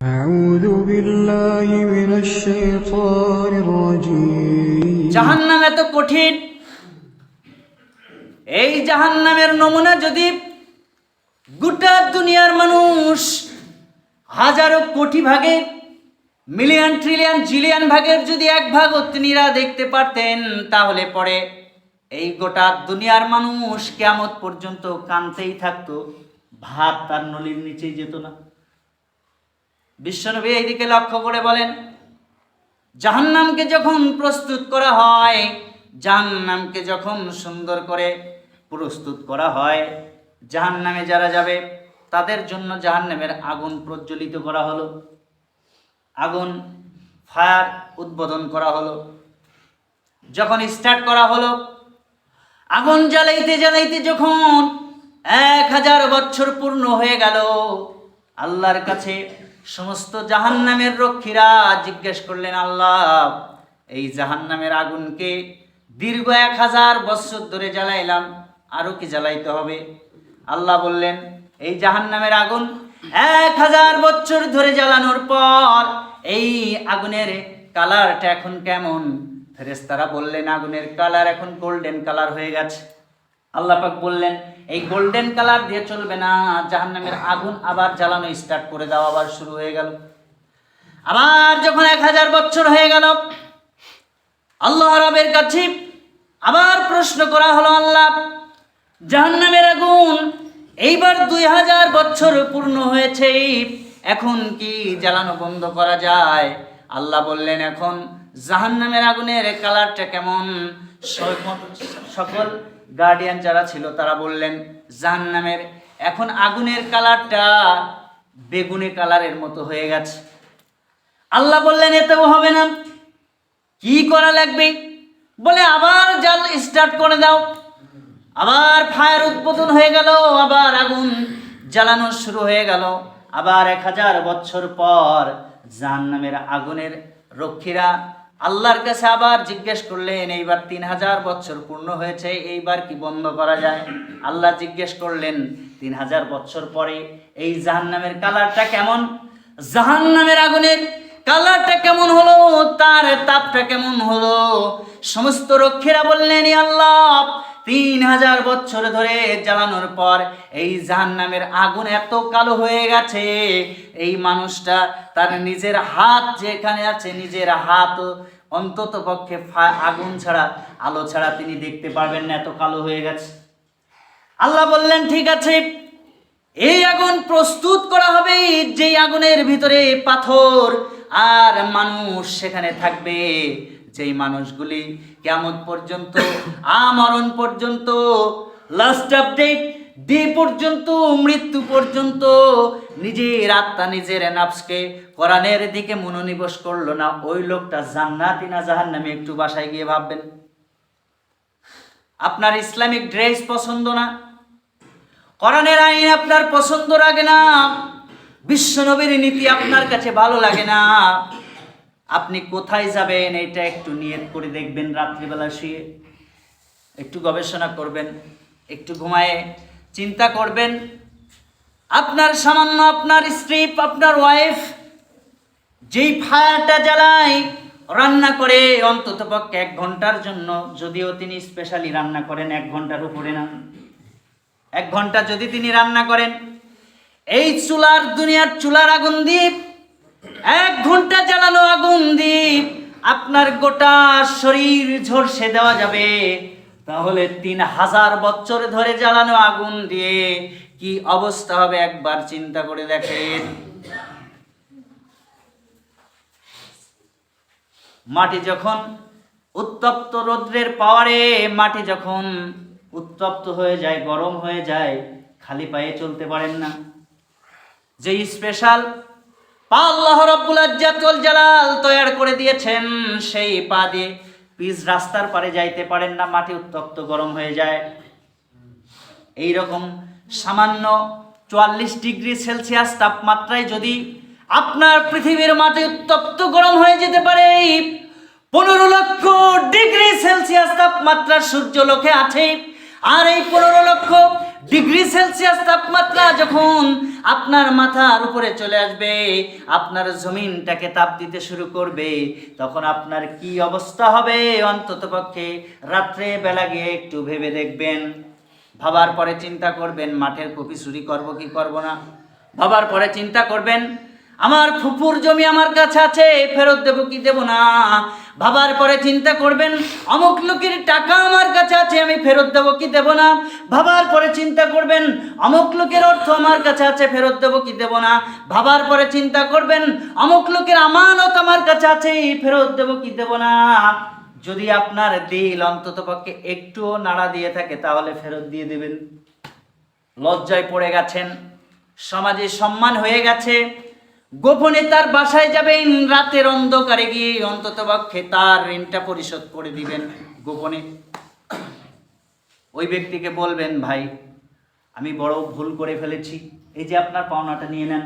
أعوذ بالله من الشيطان الرجيم জাহান্নাম এত কঠিন। এই জাহান্নামের নমুনা যদি গোটা দুনিয়ার মানুষ হাজারো কোটি ভাগে, মিলিয়ন ট্রিলিয়ন জিলিয়ন ভাগের যদি এক ভাগ তিনিরা দেখতে পারতেন, তাহলে পরে এই গোটা দুনিয়ার মানুষ কিয়ামত পর্যন্ত কাঁদতেই থাকতো, ভাত তার নলির নিচেই যেত না। বিশ্বনবী এইদিকে লক্ষ্য করে বলেন, জাহান্নামকে যখন প্রস্তুত করা হয়, জাহান্নামকে যখন সুন্দর করে প্রস্তুত করা হয়, জাহান্নামে যারা যাবে তাদের জন্য জাহান্নামের আগুন প্রজ্বলিত করা হলো, আগুন ফায়ার উদ্বোধন করা হলো। যখন স্টার্ট করা হলো, আগুন জ্বালাইতে জ্বালাইতে যখন 1000 বছর পূর্ণ হয়ে গেল, আল্লাহর কাছে সমস্ত জাহান্নামের রক্ষীরা জিজ্ঞেস করলেন, আল্লাহ, এই জাহান্নামের আগুনকে দীর্ঘ 1000 বছর ধরে জ্বালাইলাম, আরো কি জ্বালাইতে হবে? আল্লাহ বললেন, এই জাহান্নামের আগুন 1000 বছর ধরে জ্বালানোর পর এই আগুনের কালারটা এখন কেমন? ফেরেশতারা বললেন, আগুনের কালার এখন গোল্ডেন কালার হয়ে গেছে। আল্লাহ পাক বললেন, এই গোল্ডেন কালার দিয়ে চলবে না, জাহান্নামের আগুন আবার জ্বালানো স্টার্ট করে দাও। আবার শুরু হয়ে গেল। আবার যখন 1000 বছর হয়ে গেল, আল্লাহ রাবের কাছে আবার প্রশ্ন করা হলো, আল্লাহ, জাহান্নামের আগুন এইবার 2000 বছর পূর্ণ হয়েছে, এখন কি জ্বালানো বন্ধ করা যায়? আল্লাহ বললেন, এখন জাহান্নামের আগুনের কালারটা কেমন? সকল গার্ডিয়ান যারা ছিল তারা বললেন, জাহান্নামের এখন আগুনের কালারটা বেগুনি কালারের মতো হয়ে গেছে। আল্লাহ বললেন, এতেও হবে না, কি করা লাগবে? বলে, আবার জাল স্টার্ট করে দাও। আবার ফায়ার উদ্বোধন হয়ে গেল, আবার আগুন জ্বালানো শুরু হয়ে গেল। আবার 1000 বছর পর জাহান্নামের আগুনের রক্ষীরা আল্লাহর কাছে আবার জিজ্ঞেস করলেন, এইবার 3000 বছর পূর্ণ হয়েছে, এইবার কি বন্ধ করা যায়? আল্লাহ জিজ্ঞেস করলেন, 3000 বছর পরে এই জাহান্নামের কালারটা কেমন? জাহান্নামের আগুনের কালারটা কেমন হলো? তার তাপটা কেমন হলো? সমস্ত রক্ষীরা বললেন, আল্লাহ, 3000 বছর ধরে জ্বালানোর পর এই জাহান্নামের আগুন এত কালো হয়ে গেছে, এই মানুষটা তার নিজের হাত যেখানে আছে, নিজের হাত অন্তত পক্ষে আগুন ছাড়া, আলো ছাড়া তিনি দেখতে পারবেন না, এত কালো হয়ে গেছে। আল্লাহ বললেন, ঠিক আছে, এই আগুন প্রস্তুত করা হবে, যেই আগুনের ভিতরে পাথর আর মানুষ সেখানে থাকবে, যেই মানুষগুলি কিয়ামত পর্যন্ত, আমরণ পর্যন্ত, লাস্ট আপডেট ডে পর্যন্ত, মৃত্যু পর্যন্ত নিজের আত্মা, নিজের নাফসকে কোরআনের দিকে মনোনিবেশ করলো না, ওই লোকটা জান্নাতি না জাহান্নামী? একটু বাসায় গিয়ে ভাববেন। আপনার ইসলামিক ড্রেস পছন্দ না, কোরআনের আইন আপনার পছন্দ লাগে না, বিশ্বনবীর নীতি আপনার কাছে ভালো লাগে না, আপনি কোথায় যাবেন? এটা একটু নিয়ত করে দেখবেন। রাত্রিবেলা শুয়ে একটু গবেষণা করবেন, একটু ঘুমায়ে চিন্তা করবেন। আপনার সামান্য আপনার স্ত্রী, আপনার ওয়াইফ যেই ফায়ারটা জ্বালায়, রান্না করে অন্তত পক্ষে 1 ঘন্টার জন্য, যদিও তিনি স্পেশালি রান্না করেন 1 ঘন্টার উপরে না, 1 ঘন্টা যদি তিনি রান্না করেন, এই চুলার, দুনিয়ার চুলার আগুন দিয়ে, 1 ঘন্টা জ্বালানো আগুন দিয়ে আপনার গোটা শরীর ঝলসে দেওয়া যাবে, তাহলে 3000 বছর ধরে জ্বালানো আগুন দিয়ে কি অবস্থা হবে একবার চিন্তা করে দেখেন। মাটি যখন উত্তপ্ত, রৌদ্রের পাওয়ারে মাটি যখন উত্তপ্ত হয়ে যায়, গরম হয়ে যায়, খালি পায়ে চলতে পারেন না। যে স্পেশাল পা আল্লাহ রাব্বুল ইজ্জত ওয়াল জালাল তৈরি করে দিয়েছেন, সেই পা দিয়ে পিচ রাস্তার পারে যাইতে পারেন না, মাটি উত্তপ্ত গরম হয়ে যায়। এই রকম সামান্য 44 ডিগ্রি সেলসিয়াস তাপমাত্রায় যদি আপনার পৃথিবীর মাটি উত্তপ্ত গরম হয়ে যেতে পারে, 15 লক্ষ ডিগ্রি সেলসিয়াস তাপমাত্রা সূর্যলোকে আছে, আর এই 15,00,000 ডিগ্রি সেলসিয়াস তাপমাত্রা যখন আপনার মাথার উপরে চলে আসবে, আপনার জমিনটাকে তাপ দিতে শুরু করবে, তখন আপনার কি অবস্থা হবে অন্ততপক্ষে রাত্রে বেলা গিয়ে একটু ভেবে দেখবেন। ভাবার পরে চিন্তা করবেন মাঠের কপি চুরি করব কি করব না। ভাবার পরে চিন্তা করবেন আমার ফুপুর জমি আমার কাছে আছে, ফেরত দেবো কি দেব না। ভাবার পরে চিন্তা করবেন অমুক লোকের টাকা আমার কাছে আছে, আমি ফেরত দেবো কি দেব না। ভাবার পরে চিন্তা করবেন অমুক লোকের অর্থ আমার কাছে আছে, ফেরত দেবো কি দেব না। ভাবার পরে চিন্তা করবেন অমুক লোকের আমানত আমার কাছে আছে, ফেরত দেবো কি দেব না। যদি আপনার দিল অন্ততপক্ষে একটুও নাড়া দিয়ে থাকে তাহলে ফেরত দিয়ে দেবেন। লজ্জায় পড়ে গেছেন, সমাজে সম্মান হয়ে গেছে, গোপনে তার বাসায় যাবেন, রাতের অন্ধকারে গিয়ে অন্ততপক্ষে তার ঋণটা পরিশোধ করে দিবেন গোপনে। ওই ব্যক্তিকে বলবেন ভাই আমি বড় ভুল করে ফেলেছি, এই যে আপনার পাওনাটা নিয়ে নেন।